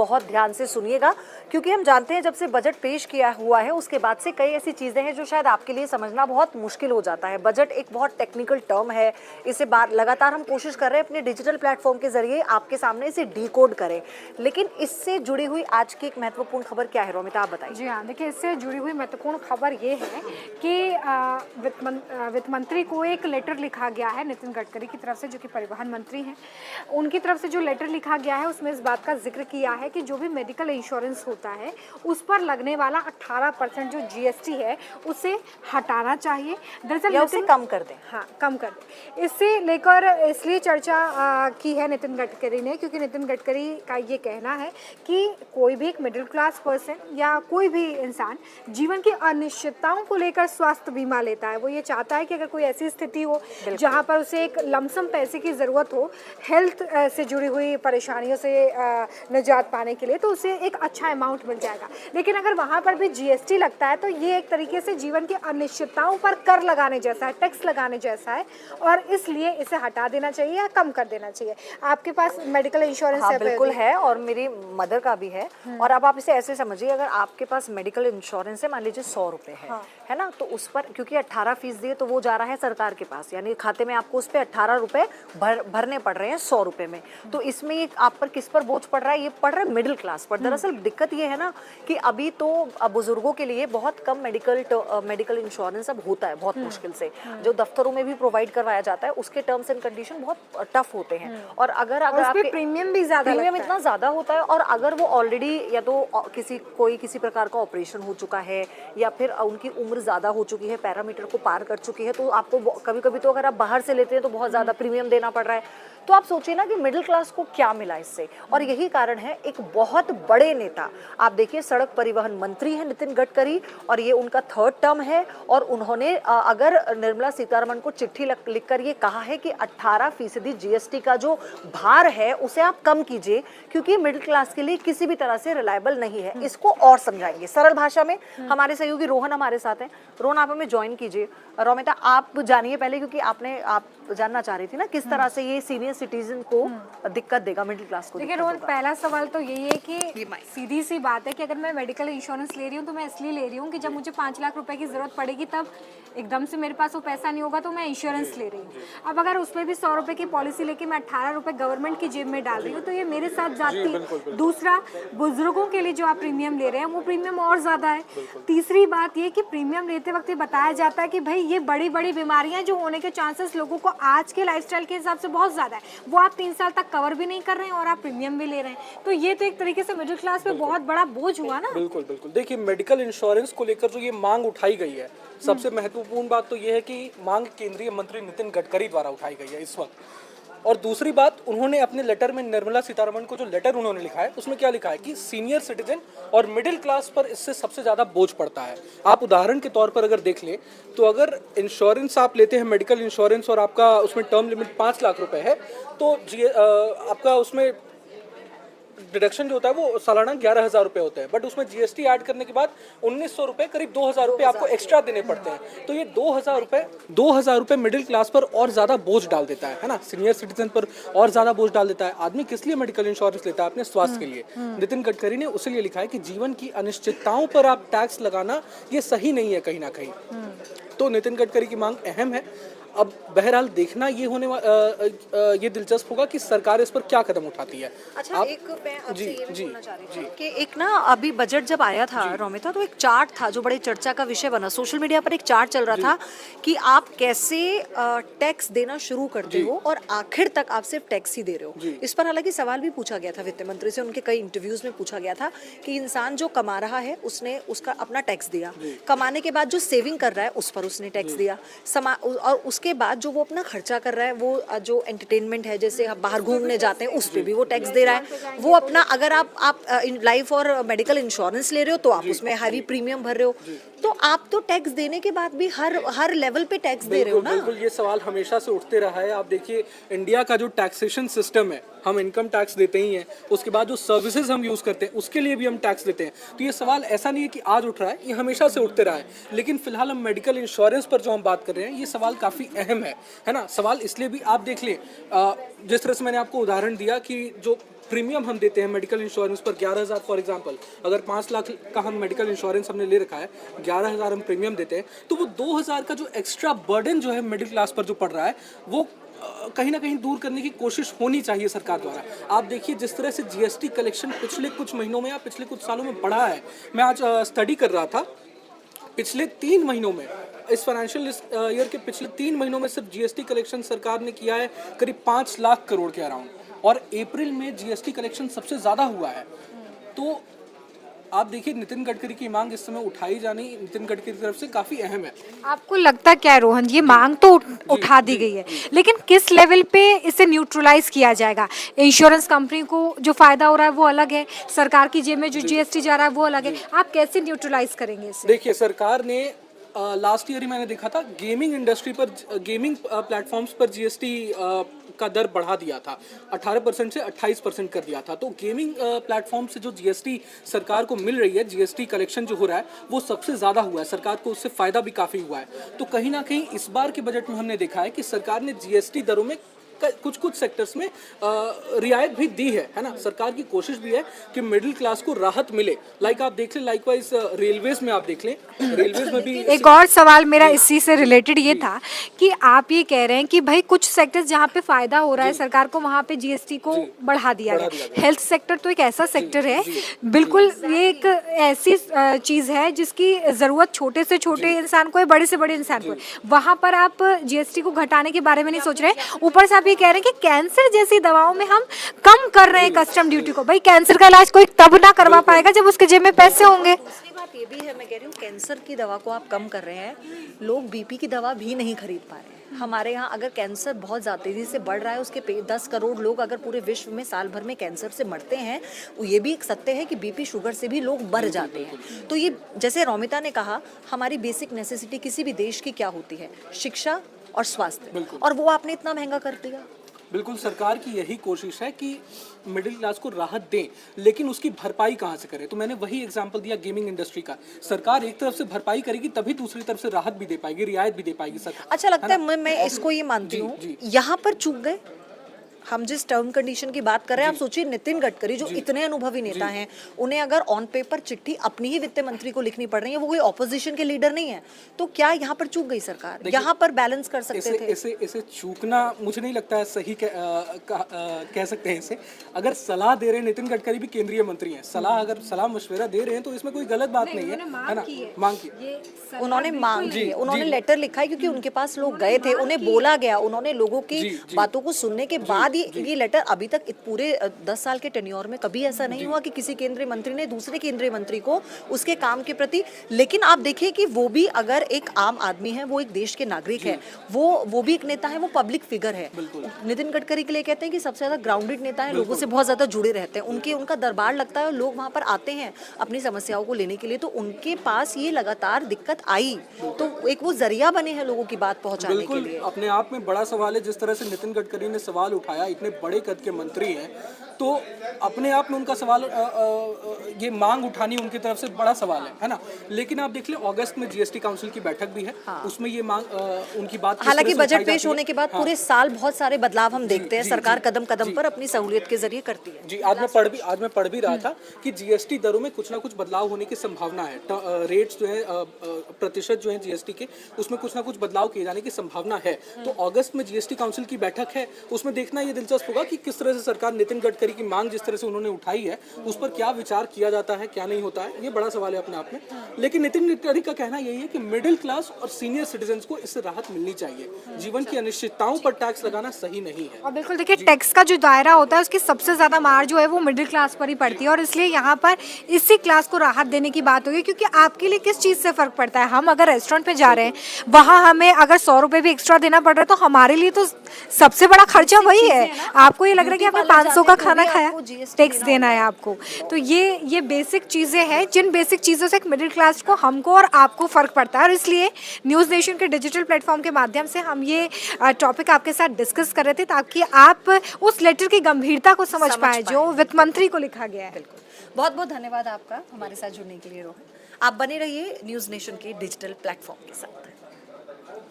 बहुत ध्यान से सुनिएगा, क्योंकि हम जानते हैं जब से बजट पेश किया हुआ है उसके बाद से कई ऐसी चीज़ें हैं जो शायद आपके लिए समझना बहुत मुश्किल हो जाता है। बजट एक बहुत टेक्निकल टर्म है, इसे लगातार हम कोशिश कर रहे हैं अपने डिजिटल प्लेटफॉर्म के जरिए आपके सामने इसे डिकोड करें, लेकिन इससे जुड़ी हुई आज की एक महत्वपूर्ण खबर क्या है रोमिता, आप बताइए। जी हाँ, देखिए इससे जुड़ी हुई महत्वपूर्ण खबर ये है कि वित्त मंत्री को एक लेटर लिखा गया है नितिन गडकरी की तरफ से, जो कि परिवहन मंत्री हैं। उनकी तरफ से जो लेटर लिखा गया है उसमें इस बात का जिक्र किया है कि जो भी मेडिकल इंश्योरेंस होता है उस पर लगने वाला 18% जो जीएसटी है उसे हटाना चाहिए, दरअसल या उसे कम कर दें। हाँ, कम कर दें। इससे लेकर इसलिए चर्चा की है नितिन गडकरी ने, क्योंकि नितिन गडकरी का ये कहना है कि कोई भी एक मिडिल क्लास पर्सन या कोई भी इंसान जीवन की अनिश्चितताओं को लेकर स्वास्थ्य बीमा लेता है। वो ये चाहता है कि अगर कोई ऐसी स्थिति हो जहाँ पर उसे एक लमसम पैसे की ज़रूरत हो हेल्थ से जुड़ी हुई परेशानियों से निजात पाने के लिए, तो उसे एक अच्छा अमाउंट मिल जाएगा। लेकिन अगर वहाँ पर भी जीएसटी लगता है तो ये एक तरीके से जीवन की अनिश्चितताओं पर कर लगाने जैसा है, टैक्स लगाने जैसा है, और इसलिए इसे हटा देना चाहिए या कम कर देना चाहिए। आपके पास मेडिकल इंश्योरेंस हाँ, बिल्कुल है, और मेरी मदर का भी है। और अब आप इसे ऐसे समझिए, अगर आपके पास मेडिकल इंश्योरेंस है, मान लीजिए 100 रुपये है ना, तो उस पर क्योंकि 18% है तो वो जा रहा है सरकार के पास, यानी खाते में आपको उस पर 18 रुपये भरने पड़ रहे हैं 100 रुपये में। तो इसमें ये आप पर किस पर बोझ पड़ रहा है? ये पड़ रहा है मिडिल क्लास पर। दरअसल दिक्कत ये है ना कि अभी तो बुजुर्गों के लिए बहुत कम मेडिकल इंश्योरेंस अब होता है, बहुत मुश्किल से। जो दफ्तरों में भी प्रोवाइड करवाया जाता है उसके टर्म्स एंड कंडीशन बहुत टफ होते हैं, और अगर आपके प्रीमियम भी ज़्यादा, प्रीमियम इतना ज़्यादा होता है, और अगर वो ऑलरेडी या तो किसी प्रकार का ऑपरेशन हो चुका है या फिर उनकी उम्र ज़्यादा हो चुकी है, पैरामीटर को पार कर चुकी है, तो आपको कभी कभी तो अगर आप बाहर से लेते हैं तो बहुत ज़्यादा प्रीमियम देना पड़ रहा है। तो आप सोचिए ना कि मिडिल क्लास को क्या मिला इससे। और यही कारण है, एक बहुत बड़े नेता, आप देखिए सड़क परिवहन मंत्री हैं नितिन गडकरी, और ये उनका 3rd टर्म है, और उन्होंने अगर निर्मला सीतारमण को चिट्ठी लिखकर ये कहा है कि 18% जीएसटी का जो भार है उसे आप कम कीजिए, क्योंकि मिडिल क्लास के लिए किसी भी तरह से रिलायबल नहीं है। इसको और समझाएंगे सरल भाषा में, हमारे सहयोगी रोहन हमारे साथ हैं। रोहन, आप हमें ज्वाइन कीजिए। रोमिता, आप जानिए पहले, क्योंकि आप जानना चाह रही थी ना किस तरह से ये सीनियर सिटीजन को दिक्कत देगा, मिडिल क्लास को। देखिए रोहन, पहला सवाल तो यही है कि सीधी सी बात है कि अगर मैं मेडिकल इंश्योरेंस ले रही हूँ तो मैं इसलिए ले रही हूँ कि जब मुझे 5 लाख रुपए की जरूरत पड़ेगी तब एकदम से मेरे पास वो पैसा नहीं होगा, तो मैं इंश्योरेंस ले रही हूँ। अब अगर उसमें भी 100 रुपए की पॉलिसी लेके मैं 18 रुपए गवर्नमेंट की जेब में डाल रही हूँ, तो ये मेरे साथ जाती। दूसरा, बुजुर्गों के लिए जो आप प्रीमियम ले रहे हैं वो प्रीमियम और ज्यादा है। तीसरी बात ये कि प्रीमियम लेते वक्त ये बताया जाता है कि भाई ये बड़ी बड़ी बीमारियां जो होने के चांसेस लोगों को आज के लाइफस्टाइल के हिसाब से बहुत ज्यादा है, वो आप 3 साल तक कवर भी नहीं कर रहे हैं और आप प्रीमियम भी ले रहे हैं। तो ये तो एक तरीके से मिडिल क्लास पे बहुत बड़ा बोझ हुआ ना। बिल्कुल बिल्कुल। देखिए, मेडिकल इंश्योरेंस को लेकर जो ये मांग उठाई गई है, सबसे महत्वपूर्ण बात तो ये है कि मांग केंद्रीय मंत्री नितिन गडकरी द्वारा उठाई गई है इस वक्त। और दूसरी बात, उन्होंने अपने लेटर में निर्मला सीतारमण को जो लेटर उन्होंने लिखा है उसमें क्या लिखा है कि सीनियर सिटीजन और मिडिल क्लास पर इससे सबसे ज़्यादा बोझ पड़ता है। आप उदाहरण के तौर पर अगर देख लें तो अगर इंश्योरेंस आप लेते हैं मेडिकल इंश्योरेंस और आपका उसमें टर्म लिमिट 5 लाख रुपए है, तो आपका उसमें डिडक्शन जो होता है वो सालाना 11,000 रुपये होते हैं, बट उसमें जीएसटी ऐड करने के बाद 1,900 रुपये, करीब 2,000 रुपये आपको एक्स्ट्रा देने पड़ते हैं। तो ये 2,000 रुपये मिडिल क्लास पर और ज़्यादा बोझ डाल देता है ना, सीनियर सिटीजन पर और ज़्यादा बोझ डाल देता है। आदमी किस लिए मेडिकल इंश्योरेंस लेता है? अपने स्वास्थ्य के लिए। नितिन गडकरी ने उसी लिए लिखा है कि जीवन की अनिश्चितताओं पर आप टैक्स लगाना ये सही नहीं है कहीं ना कहीं। तो नितिन गडकरी की मांग अहम है। अब बहरहाल देखना ये दिलचस्प होगा कि सरकार इस पर क्या कदम उठाती है। अच्छा, एक मैं आपसे ये भी बोलना चाह रही थी कि एक ना अभी बजट जब आया था रोमिता, तो एक चार्ट था जो बड़े चर्चा का विषय बना। सोशल मीडिया पर एक चार्ट चल रहा था कि आप कैसे टैक्स देना शुरू करते हो और आखिर तक आप सिर्फ टैक्स ही दे रहे हो। इस पर हालांकि सवाल भी पूछा गया था वित्त मंत्री से, उनके कई इंटरव्यूज में पूछा गया था कि इंसान जो कमा रहा है उसने उसका अपना टैक्स दिया, कमाने के बाद जो सेविंग कर रहा है उस पर उसने टैक्स दिया, और उसके बाद जो वो अपना खर्चा कर रहा है, वो जो एंटरटेनमेंट है, जैसे आप बाहर घूमने जाते हैं, उस पर भी वो टैक्स दे रहा है। वो अपना, अगर आप लाइफ और मेडिकल इंश्योरेंस ले रहे हो तो आप उसमें हैवी प्रीमियम भर रहे हो, तो आप तो टैक्स देने के बाद भी हर लेवल पे टैक्स दे रहे हो ना। बिल्कुल, ये सवाल हमेशा से उठते रहा है। आप देखिए, इंडिया का जो टैक्सेशन सिस्टम है, हम इनकम टैक्स देते ही हैं, उसके बाद जो सर्विसेज हम यूज़ करते हैं उसके लिए भी हम टैक्स देते हैं। तो ये सवाल ऐसा नहीं है कि आज उठ रहा है, ये हमेशा से उठते रहा है। लेकिन फिलहाल हम मेडिकल इंश्योरेंस पर जो हम बात कर रहे हैं, ये सवाल काफ़ी अहम है ना। सवाल इसलिए भी, आप देख लें, जिस तरह से मैंने आपको उदाहरण दिया कि जो प्रीमियम हम देते हैं मेडिकल इंश्योरेंस पर 11,000 फॉर एग्जांपल, अगर 5 लाख का हम मेडिकल इंश्योरेंस हमने ले रखा है, 11,000 हम प्रीमियम देते हैं, तो वो 2,000 का जो एक्स्ट्रा बर्डन जो है मिडिल क्लास पर जो पड़ रहा है वो कहीं ना कहीं दूर करने की कोशिश होनी चाहिए सरकार द्वारा। आप देखिए जिस तरह से जीएसटी कलेक्शन पिछले कुछ महीनों में या पिछले कुछ सालों में बढ़ा है, मैं आज स्टडी कर रहा था, पिछले 3 महीनों में, इस फाइनेंशियल ईयर के पिछले 3 महीनों में सिर्फ जीएसटी कलेक्शन सरकार ने किया है करीब 5 लाख करोड़ के अराउंड, और अप्रैल में जीएसटी कलेक्शन सबसे ज़्यादा हुआ है। तो आप देखिए नितिन गडकरी की मांग इस समय उठाई जानी नितिन गडकरी की तरफ से काफ़ी अहम है। आपको लगता क्या है रोहन, ये मांग तो उठा दी गई है, लेकिन किस लेवल पे इसे न्यूट्रलाइज किया जाएगा? इंश्योरेंस कंपनी को जो फायदा हो रहा है वो अलग है, सरकार की जेब में जो जीएसटी जा रहा है वो अलग है, आप कैसे न्यूट्रलाइज करेंगे इसे? देखिए सरकार ने लास्ट ईयर ही मैंने देखा था गेमिंग इंडस्ट्री पर, गेमिंग प्लेटफॉर्म्स पर जीएसटी का दर बढ़ा दिया था, 18% से 28% कर दिया था। तो गेमिंग प्लेटफॉर्म से जो जीएसटी सरकार को मिल रही है, जीएसटी कलेक्शन जो हो रहा है वो सबसे ज़्यादा हुआ है, सरकार को उससे फ़ायदा भी काफ़ी हुआ है। तो कहीं ना कहीं इस बार के बजट में हमने देखा है कि सरकार ने जीएसटी दरों में कुछ सेक्टर्स में रियायत भी दी है ना। सरकार की कोशिश भी है कि मिडिल क्लास को राहत मिले। लाइक आप देख लें, लाइकवाइज रेलवेज में आप देख लें, रेलवेज में भी एक और सवाल मेरा इसी से रिलेटेड ये था कि आप ये कह रहे हैं कि भाई कुछ सेक्टर्स जहाँ पे फायदा हो रहा है सरकार को, वहाँ पे जीएसटी को बढ़ा दिया गया। हेल्थ सेक्टर तो एक ऐसा सेक्टर है, बिल्कुल ये एक ऐसी चीज़ है जिसकी ज़रूरत छोटे से छोटे इंसान को है, बड़े से बड़े इंसान को है, वहाँ पर आप जीएसटी को घटाने के बारे में नहीं सोच रहे। ऊपर से आप ये कह रहे हैं कि कैंसर जैसी दवाओं में हम कम कर रहे हैं कस्टम ड्यूटी को। भाई कैंसर का इलाज कोई तब ना करवा पाएगा जब उसके जेब में पैसे होंगे। दूसरी बात ये भी है, मैं कह रही हूँ कैंसर की दवा को आप कम कर रहे हैं, लोग बीपी की दवा भी नहीं खरीद पा रहे हैं। हमारे यहाँ अगर कैंसर बहुत ज़्यादा तेज़ी से बढ़ रहा है, उसके 10 करोड़ लोग अगर पूरे विश्व में साल भर में कैंसर से मरते हैं, ये भी एक सत्य है कि बीपी शुगर से भी लोग मर जाते हैं। तो ये जैसे रोमिता ने कहा, हमारी बेसिक नेसेसिटी किसी भी देश की क्या होती है? शिक्षा और स्वास्थ्य, और वो आपने इतना महंगा कर दिया। बिल्कुल सरकार की यही कोशिश है कि मिडिल क्लास को राहत दें, लेकिन उसकी भरपाई कहाँ से करें? तो मैंने वही एग्जांपल दिया गेमिंग इंडस्ट्री का। सरकार एक तरफ से भरपाई करेगी तभी दूसरी तरफ से राहत भी दे पाएगी, रियायत भी दे पाएगी सरकार। अच्छा लगता है, मैं इसको ये मानती हूँ, यहाँ पर चूक गए हम जिस टर्म कंडीशन की बात कर रहे हैं। आप सोचिए नितिन गडकरी जो इतने अनुभवी नेता हैं, उन्हें अगर ऑन पेपर चिट्ठी अपनी ही वित्त मंत्री को लिखनी पड़ रही है, वो कोई ऑपोजिशन के लीडर नहीं है, तो क्या यहाँ पर चूक गई सरकार? यहाँ पर बैलेंस कर सकते थे। इसे चूकना मुझे नहीं लगता है सही कह सकते हैं इसे। अगर सलाह दे रहे हैं, नितिन गडकरी भी केंद्रीय मंत्री हैं, अगर सलाह मशवरा दे रहे हैं तो इसमें कोई गलत बात नहीं है ना। मांग की उन्होंने मांग की, उन्होंने लेटर लिखा है क्योंकि उनके पास लोग गए थे, उन्हें बोला गया, उन्होंने लोगों की बातों को सुनने के बाद ये लेटर, अभी तक पूरे 10 साल के टेन्योर में कभी ऐसा नहीं हुआ कि किसी केंद्रीय मंत्री ने दूसरे केंद्रीय मंत्री को उसके काम के प्रति, लेकिन आप देखिए कि वो भी अगर एक आम आदमी है, वो एक देश के नागरिक है, वो भी एक नेता है, वो पब्लिक फिगर है। नितिन गडकरी के लिए कहते हैं कि सबसे ज्यादा ग्राउंडेड नेता है, लोगों से बहुत ज्यादा जुड़े रहते हैं, उनका दरबार लगता है, लोग वहां पर आते हैं अपनी समस्याओं को लेने के लिए, तो उनके पास ये लगातार दिक्कत आई, तो एक वो जरिया बने हैं लोगों की बात पहुंचाने के लिए। अपने आप में बड़ा सवाल है, जिस तरह से नितिन गडकरी ने सवाल उठाया, इतने बड़े कद के मंत्री हैं, तो अपने आप में उनका सवाल, ये मांग उठानी उनकी तरफ से बड़ा सवाल है ना। लेकिन आप देख लें अगस्त में जीएसटी काउंसिल की बैठक भी है, उसमें ये मांग उनकी बात, हालांकि बजट पेश होने के बाद पूरे साल बहुत सारे बदलाव हम देखते हैं, सरकार कदम कदम पर अपनी सहूलियत के जरिए करती है। जी, आज मैं पढ़ भी रहा था कि जीएसटी दरों में कुछ ना कुछ बदलाव होने की संभावना है। रेट्स जो है, प्रतिशत जो है जीएसटी के, उसमें कुछ ना कुछ बदलाव किए जाने की संभावना है। तो अगस्त में जीएसटी काउंसिल की बैठक है, उसमें देखना ये दिलचस्प होगा कि किस तरह से सरकार नितिन गडकरी की मांग जिस तरह से उन्होंने उठाई है, उस पर क्या विचार किया जाता है, क्या नहीं होता है, ये बड़ा सवाल है अपने आप में। लेकिन नितिन गडकरी का कहना यही है कि मिडिल क्लास और सीनियर सिटीजन्स को इससे राहत मिलनी चाहिए। जीवन की अनिश्चितताओं पर टैक्स लगाना सही नहीं है। और बिल्कुल देखिए, टैक्स का जो दायरा होता है उसकी सबसे ज्यादा मार जो है वो मिडिल क्लास पर ही पड़ती है, और इसलिए यहाँ पर इसी क्लास को राहत देने की बात होगी। क्योंकि आपके लिए किस चीज से फर्क पड़ता है? हम अगर रेस्टोरेंट पे जा रहे हैं, वहाँ हमें अगर 100 रुपए भी एक्स्ट्रा देना पड़ रहा है, तो हमारे लिए तो सबसे बड़ा खर्चा वही है। आपको ये लग रहा है कि आपने 500 का खाना खाया, टैक्स देना है आपको। तो ये बेसिक चीज़ें हैं, जिन बेसिक चीज़ों से एक मिडिल क्लास को, हमको और आपको फ़र्क पड़ता है। और इसलिए न्यूज़ नेशन के डिजिटल प्लेटफॉर्म के माध्यम से हम ये टॉपिक आपके साथ डिस्कस कर रहे थे, ताकि आप उस लेटर की गंभीरता को समझ पाए जो वित्त मंत्री को लिखा गया है। बहुत बहुत धन्यवाद आपका हमारे साथ जुड़ने के लिए रोहन। आप बने रहिए न्यूज़ नेशन के डिजिटल प्लेटफॉर्म के साथ।